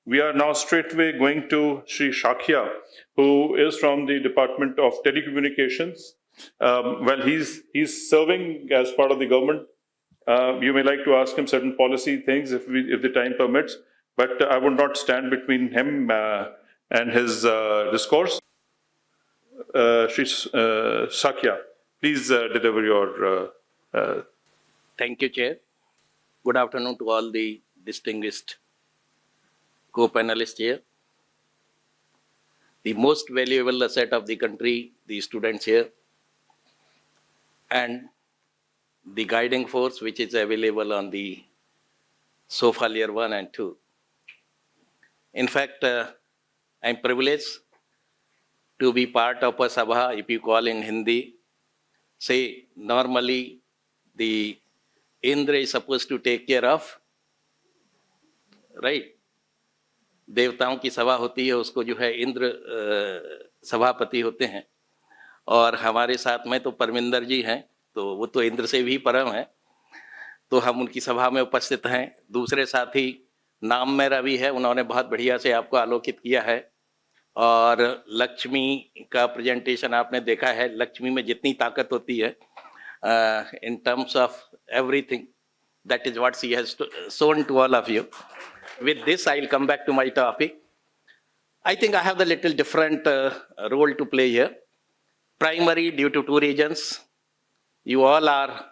We are now straightway going to Shri Shakya, who is from the Department of Telecommunications. Well, he's serving as part of the government. You may like to ask him certain policy things if the time permits, but I would not stand between him and his discourse. Shri Shakya, please deliver your. Thank you, Chair. Good afternoon to all the distinguished co-panelists here. The most valuable asset of the country, the students here, and the guiding force which is available on the SOFA Year 1 and 2. In fact, I'm privileged to be part of a sabha, if you call in Hindi. Say, normally the Indra is supposed to take care of, right? देवताओं की सभा होती है, उसको जो है इंद्र सभापति होते हैं, और हमारे साथ में तो परमिंदर जी हैं, तो वो तो इंद्र से भी परम है, तो हम उनकी सभा में उपस्थित हैं। दूसरे साथी नाम मेरा भी है, उन्होंने बहुत बढ़िया से आपको आलोकित किया है, और लक्ष्मी का प्रेजेंटेशन आपने देखा है। लक्ष्मी में जितनी ताकत होती है in terms of everything, that is what she has shown to all of you. With this, I'll come back to my topic. I think I have a little different role to play here. Primary, due to two reasons. You all are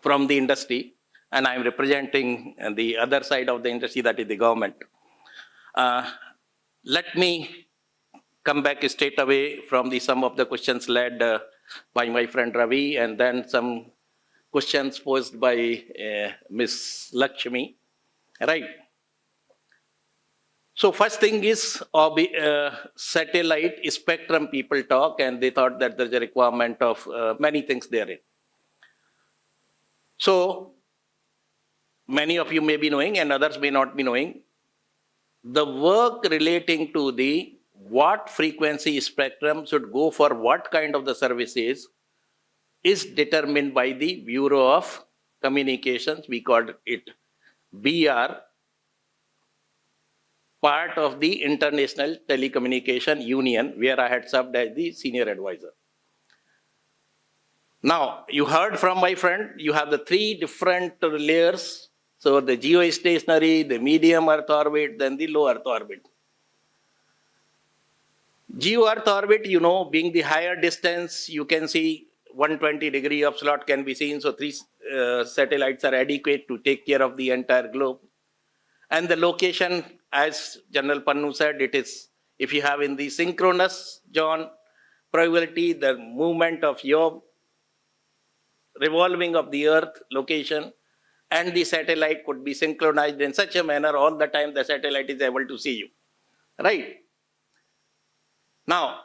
from the industry, and I'm representing the other side of the industry, that is the government. Let me come back straight away from some of the questions led by my friend Ravi, and then some questions posed by Ms. Lakshmi. Right. So first thing is satellite spectrum. People talk and they thought that there's a requirement of many things therein. So many of you may be knowing and others may not be knowing. The work relating to the what frequency spectrum should go for what kind of the services is determined by the Bureau of Communications. We called it BR, part of the International Telecommunication Union, where I had served as the senior advisor. Now, you heard from my friend, you have the three different layers. So the geostationary, the medium Earth orbit, then the low Earth orbit. Geo Earth orbit, you know, being the higher distance, you can see 120 degree of slot can be seen. So three satellites are adequate to take care of the entire globe. And the location, as General Pannu said, it is, if you have in the synchronous, John, probability, the movement of your revolving of the Earth location, and the satellite could be synchronized in such a manner all the time the satellite is able to see you, right? Now,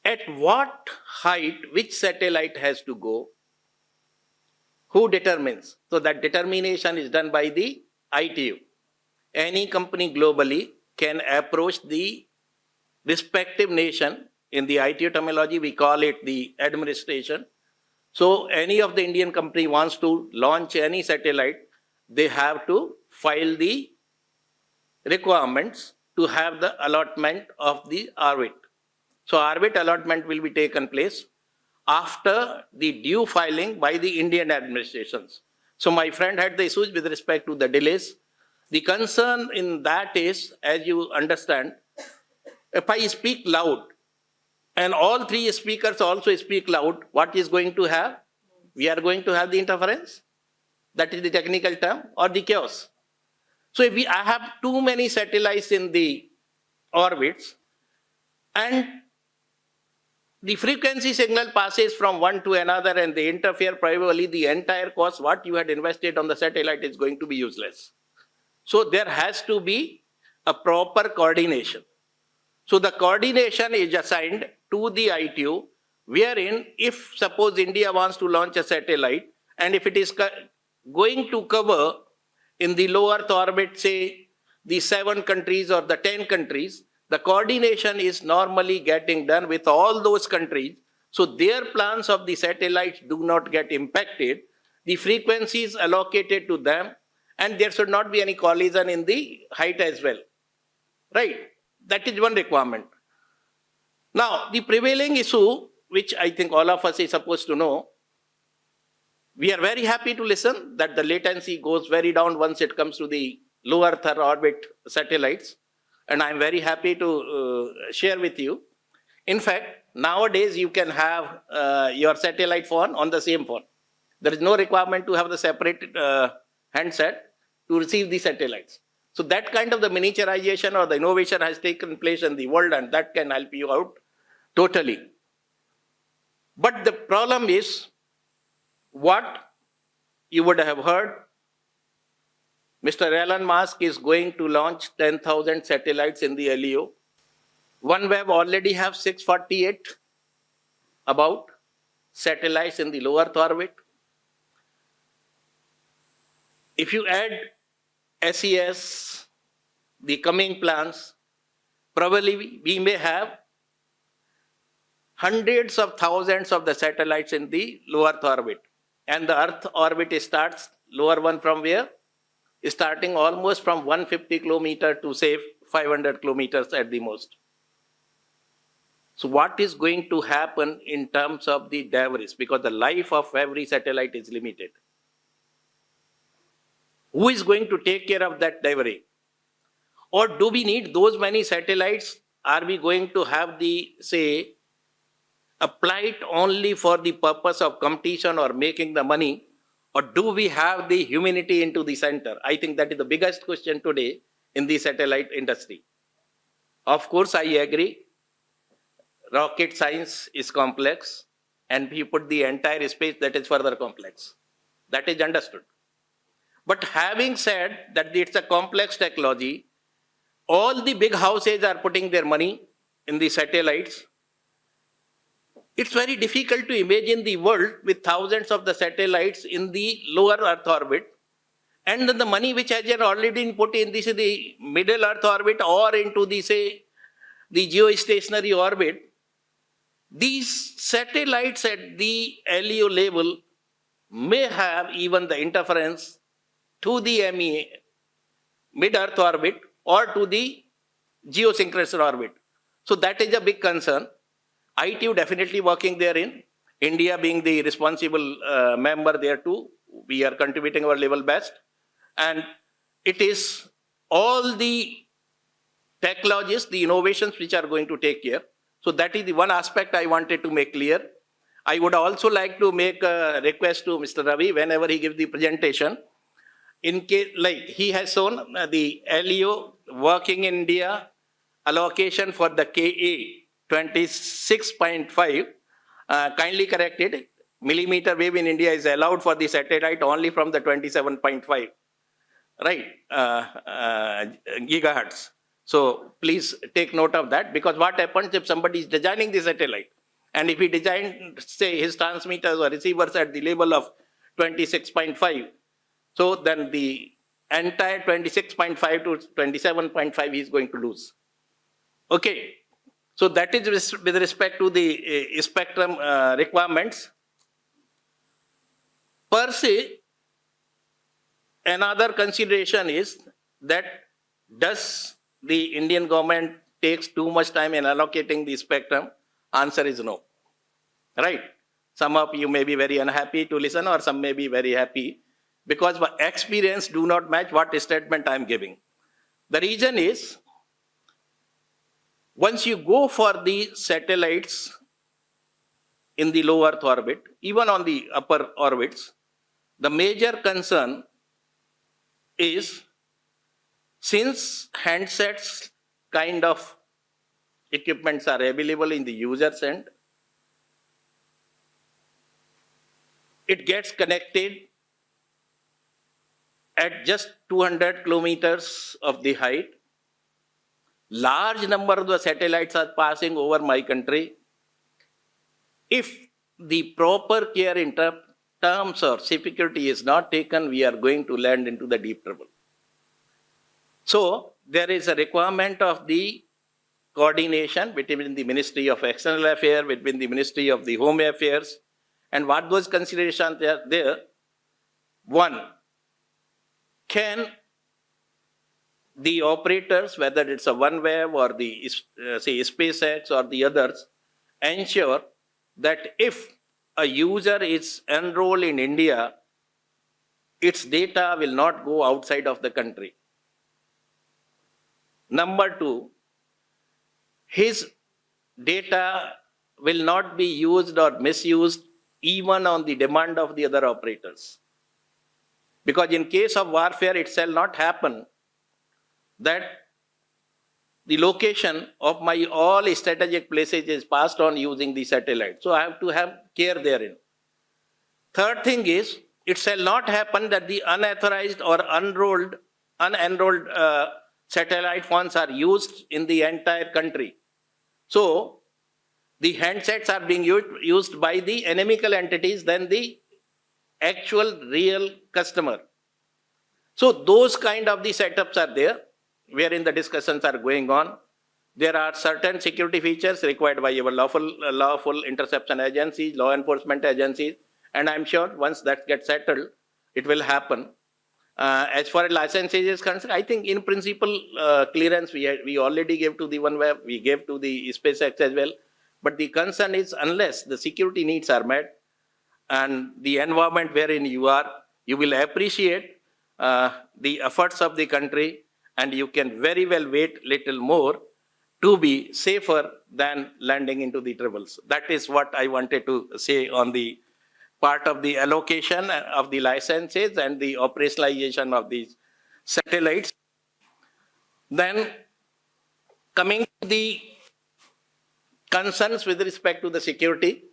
at what height, which satellite has to go, who determines? So that determination is done by the ITU. Any company globally can approach the respective nation. In the ITU terminology, we call it the administration. So any of the Indian company wants to launch any satellite, they have to file the requirements to have the allotment of the orbit. So orbit allotment will be taken place after the due filing by the Indian administrations. So my friend had the issues with respect to the delays. The concern in that is, as you understand, if I speak loud, and all three speakers also speak loud, what is going to have? We are going to have the interference. That is the technical term, or the chaos. So if I have too many satellites in the orbits, and the frequency signal passes from one to another and they interfere, probably the entire cost, what you had invested on the satellite is going to be useless. So there has to be a proper coordination. So the coordination is assigned to the ITU, wherein if suppose India wants to launch a satellite, and if it is going to cover in the low Earth orbit, say the 7 countries or the 10 countries, the coordination is normally getting done with all those countries. So their plans of the satellites do not get impacted. The frequencies allocated to them and there should not be any collision in the height as well. Right? That is one requirement. Now, the prevailing issue, which I think all of us is supposed to know, we are very happy to listen that the latency goes very down once it comes to the low Earth orbit satellites. And I'm very happy to share with you. In fact, nowadays you can have your satellite phone on the same phone. There is no requirement to have the separate handset to receive the satellites. So that kind of the miniaturization or the innovation has taken place in the world, and that can help you out totally. But the problem is, what you would have heard, Mr. Elon Musk is going to launch 10,000 satellites in the LEO. OneWeb already have 648 about satellites in the low Earth orbit. If you add SES, the coming plans, probably we may have hundreds of thousands of the satellites in the low Earth orbit. And the Earth orbit starts, lower one from where? Starting almost from 150 kilometers to say 500 kilometers at the most. So what is going to happen in terms of the debris? Because the life of every satellite is limited. Who is going to take care of that debris? Or do we need those many satellites? Are we going to have the, say, applied only for the purpose of competition or making the money? Or do we have the humanity into the center? I think that is the biggest question today in the satellite industry. Of course, I agree. Rocket science is complex, and we put the entire space, that is further complex. That is understood. But having said that it's a complex technology, all the big houses are putting their money in the satellites. It's very difficult to imagine the world with thousands of the satellites in the lower Earth orbit, and then the money which has already been put in this, the middle Earth orbit or into the, say, the geostationary orbit. These satellites at the LEO level may have even the interference to the MEA, mid-Earth orbit, or to the geosynchronous orbit. So that is a big concern. ITU definitely working therein. India being the responsible member there too. We are contributing our level best. And it is all the technologies, the innovations which are going to take care. So that is the one aspect I wanted to make clear. I would also like to make a request to Mr. Ravi whenever he gives the presentation. In case, like he has shown the LEO working in India, allocation for the KA 26.5, kindly corrected, millimeter wave in India is allowed for the satellite only from the 27.5, right, gigahertz. So please take note of that, because what happens if somebody is designing the satellite, and if he designed, say, his transmitters or receivers at the level of 26.5, so then the entire 26.5 to 27.5 he is going to lose. Okay, so that is with respect to the spectrum requirements. Per se, another consideration is that does the Indian government takes too much time in allocating the spectrum? Answer is no. Right? Some of you may be very unhappy to listen, or some may be very happy, because experience do not match what statement I am giving. The reason is, once you go for the satellites in the low Earth orbit, even on the upper orbits, the major concern is, since handsets kind of equipments are available in the user's end, it gets connected at just 200 kilometers of the height. Large number of the satellites are passing over my country. If the proper care in terms of security is not taken, we are going to land into the deep trouble. So there is a requirement of the coordination between the Ministry of External Affairs, between the Ministry of the Home Affairs, and what those considerations are there. One, can the operators, whether it's a OneWeb or the say SpaceX or the others, ensure that if a user is enrolled in India, its data will not go outside of the country. Number two, his data will not be used or misused even on the demand of the other operators. Because in case of warfare, it shall not happen that the location of my all strategic places is passed on using the satellite. So I have to have care therein. Third thing is, it shall not happen that the unauthorized or unenrolled satellite phones are used in the entire country. So the handsets are being used by the inimical entities than the actual real customer. So those kind of the setups are there, wherein the discussions are going on. There are certain security features required by our lawful interception agencies, law enforcement agencies, and I'm sure once that gets settled, it will happen. As far as licenses is concerned, I think in principle clearance we already gave to the OneWeb, we gave to the SpaceX as well. But the concern is unless the security needs are met and the environment wherein you are, you will appreciate the efforts of the country, and you can very well wait little more to be safer than landing into the troubles. That is what I wanted to say on the part of the allocation of the licenses and the operationalization of these satellites. Then coming to the concerns with respect to the security,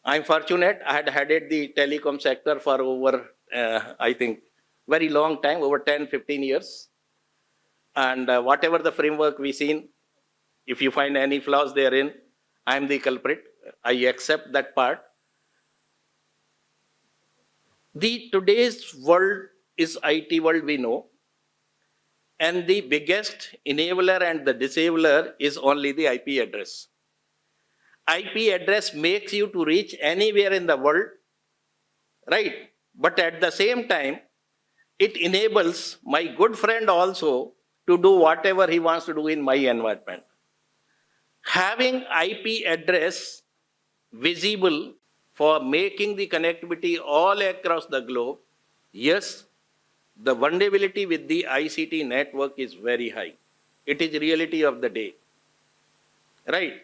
I'm fortunate. I had headed the telecom sector for over, I think, very long time, over 10, 15 years. And whatever the framework we've seen, if you find any flaws therein, I'm the culprit. I accept that part. The today's world is IT world, we know. And the biggest enabler and the disabler is only the IP address. IP address makes you to reach anywhere in the world, right? But at the same time, it enables my good friend also to do whatever he wants to do in my environment. Having IP address visible for making the connectivity all across the globe, yes, the vulnerability with the ICT network is very high. It is reality of the day, right?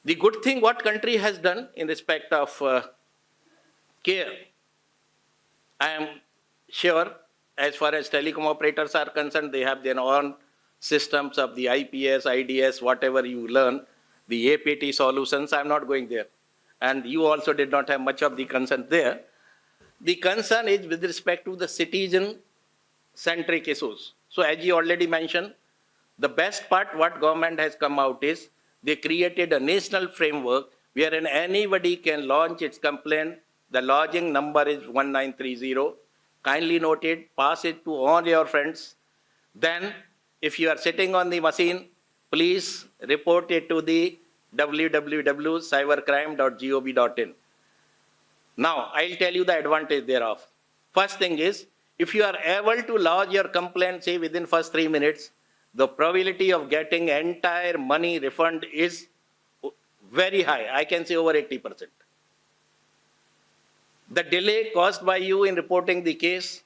The good thing what country has done in respect of care, I am sure as far as telecom operators are concerned, they have their own systems of the IPS, IDS, whatever you learn, the APT solutions. I'm not going there. And you also did not have much of the concern there. The concern is with respect to the citizen-centric issues. So as you already mentioned, the best part what government has come out is they created a national framework wherein anybody can launch its complaint. The lodging number is 1930. Kindly note it, pass it to all your friends. Then, if you are sitting on the machine, please report it to the www.cybercrime.gov.in. Now, I'll tell you the advantage thereof. First thing is, if you are able to lodge your complaint, say within first 3 minutes, the probability of getting entire money refund is very high. I can say over 80%. The delay caused by you in reporting the case,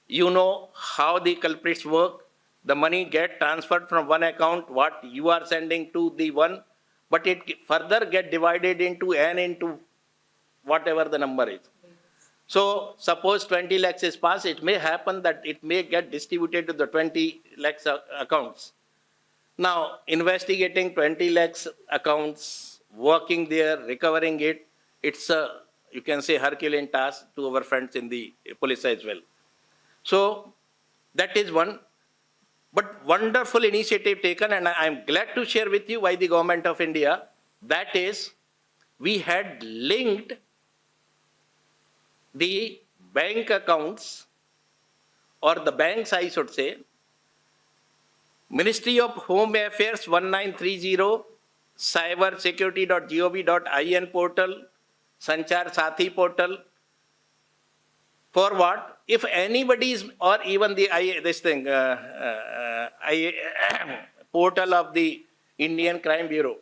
you know how the culprits work. The money get transferred from one account, what you are sending to the one, but it further get divided into n into whatever the number is. So suppose 20 lakhs is passed, it may happen that it may get distributed to the 20 lakhs accounts. Now, investigating 20 lakhs accounts, working there, recovering it, it's a, you can say, Herculean task to our friends in the police as well. So that is one. But wonderful initiative taken, and I'm glad to share with you by the government of India. That is, we had linked the bank accounts, or the banks I should say, Ministry of Home Affairs 1930, cybersecurity.gov.in portal, Sanchar Sathi portal, For what? If anybody is, or even the portal of the Indian Crime Bureau.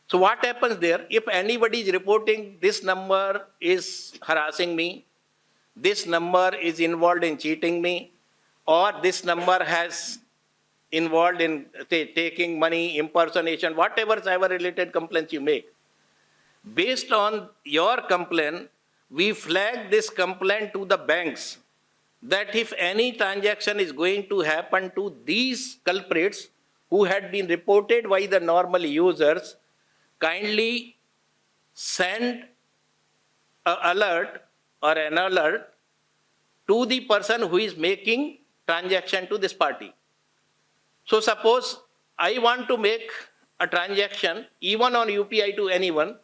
So what happens there? If anybody is reporting this number is harassing me, this number is involved in cheating me, or this number has involved in taking money, impersonation, whatever cyber-related complaints you make. Based on your complaint, we flag this complaint to the banks that if any transaction is going to happen to these culprits who had been reported by the normal users, kindly send an alert or an alert to the person who is making transaction to this party. So suppose I want to make a transaction even on UPI to anyone,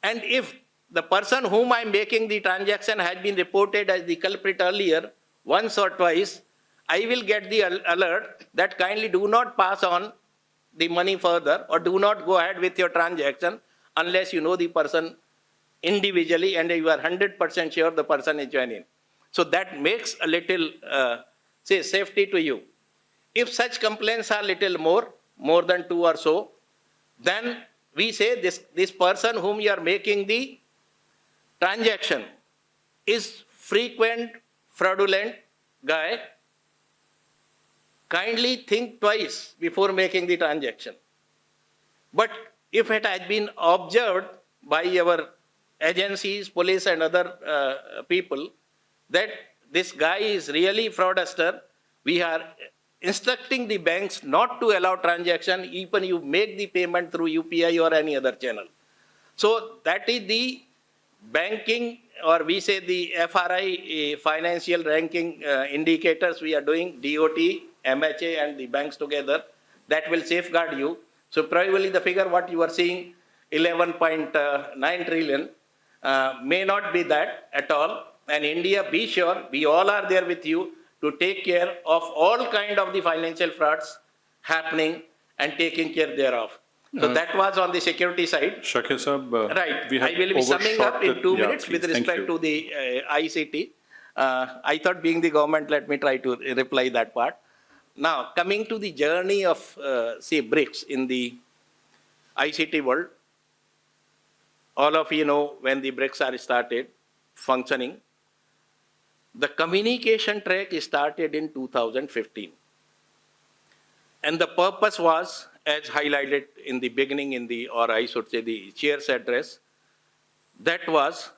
and if the person whom I'm making the transaction had been reported as the culprit earlier, once or twice, I will get the alert that kindly do not pass on the money further or do not go ahead with your transaction unless you know the person individually and you are 100% sure the person is genuine. So that makes a little, safety to you. If such complaints are little more than 2 or so, then we say this person whom you are making the transaction is frequent fraudulent guy. Kindly think twice before making the transaction. But if it has been observed by our agencies, police and other people that this guy is really fraudster, we are instructing the banks not to allow transaction even you make the payment through UPI or any other channel. So that is the banking, or we say the FRI financial ranking indicators we are doing, DOT, MHA and the banks together, that will safeguard you. So probably the figure what you are seeing, 11.9 trillion, may not be that at all. And India, be sure, we all are there with you to take care of all kind of the financial frauds happening and taking care thereof. So that was on the security side. Shakya Sahab, Right. we have I will be summing up in 2 minutes please, with respect to the ICT. I thought being the government, let me try to reply that part. Now, coming to the journey of, say, BRICS in the ICT world, all of you know when the BRICS are started functioning, the communication track started in 2015. And the purpose was, as highlighted in the beginning in the, or I should say the chair's address, that was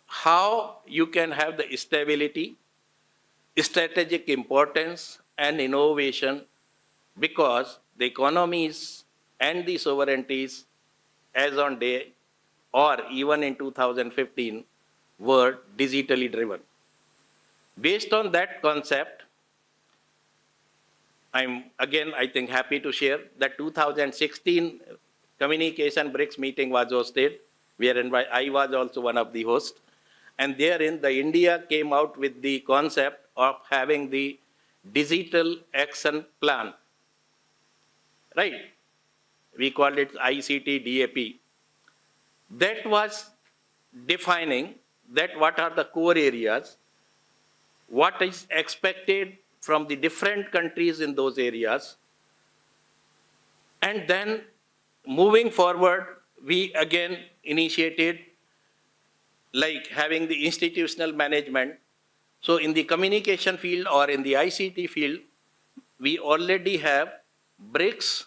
how you can have the stability, strategic importance and innovation, because the economies and the sovereignties as on day or even in 2015 were digitally driven. Based on that concept, I'm again, I think, happy to share that 2016 Communication BRICS meeting was hosted, wherein I was also one of the hosts. And therein, the India came out with the concept of having the digital action plan. Right? We called it ICT DAP. That was defining that what are the core areas, what is expected from the different countries in those areas. And then moving forward, we again initiated like having the institutional management. So in the communication field or in the ICT field, we already have BRICS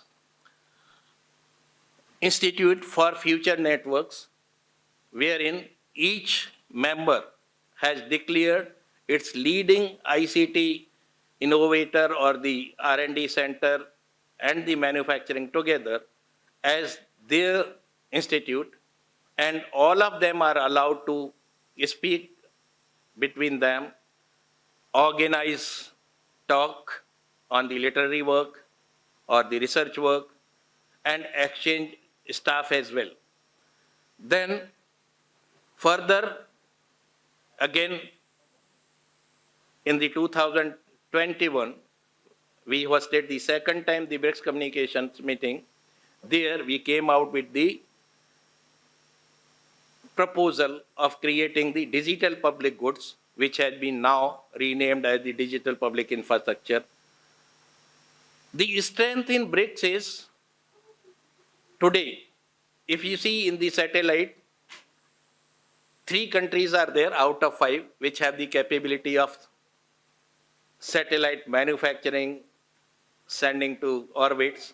Institute for Future Networks, wherein each member has declared its leading ICT innovator or the R&D center and the manufacturing together as their institute, and all of them are allowed to speak between them, organize talk on the literary work or the research work, and exchange staff as well. Then further, again, in the 2021, we hosted the second time the BRICS Communications meeting. There we came out with the proposal of creating the digital public goods, which has been now renamed as the digital public infrastructure. The strength in BRICS is today, if you see in the satellite, 3 countries are there out of 5 which have the capability of satellite manufacturing, sending to orbits.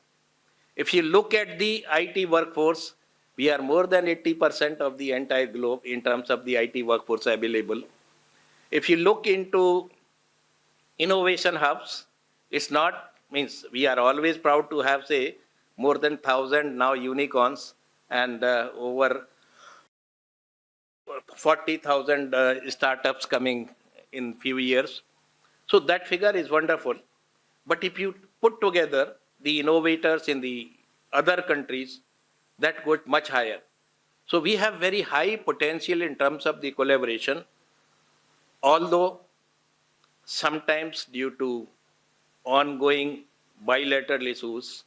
If you look at the IT workforce, we are more than 80% of the entire globe in terms of the IT workforce available. If you look into innovation hubs, it's not, means we are always proud to have, say, more than 1,000 now unicorns and over 40,000 startups coming in few years. So that figure is wonderful. But if you put together the innovators in the other countries, that goes much higher. So we have very high potential in terms of the collaboration, although sometimes due to ongoing bilateral issues,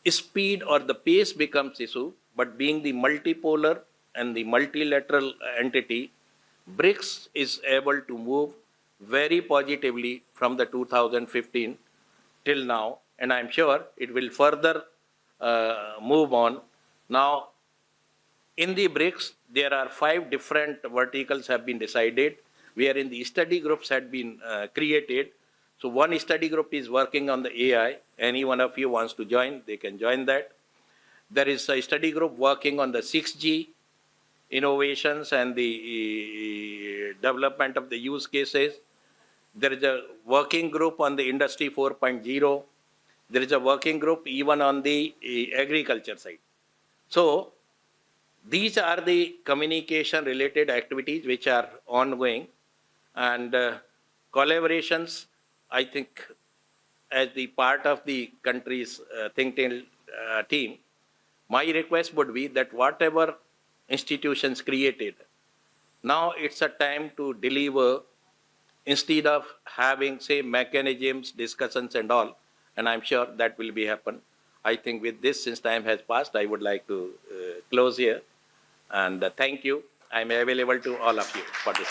speed or the pace becomes issue, but being the multipolar and the multilateral entity, BRICS is able to move very positively from the 2015 till now, and I'm sure it will further move on. Now, in the BRICS, there are 5 different verticals have been decided, wherein the study groups had been created. So one study group is working on the AI. Any one of you wants to join, they can join that. There is a study group working on the 6G innovations and the development of the use cases. There is a working group on the Industry 4.0. There is a working group even on the agriculture side. So these are the communication related activities which are ongoing, and collaborations, I think, as the part of the country's think tank team, my request would be that whatever institutions created, now it's a time to deliver instead of having, say, mechanisms, discussions and all, and I'm sure that will be happen. I think with this, since time has passed, I would like to close here, and thank you. I'm available to all of you for this.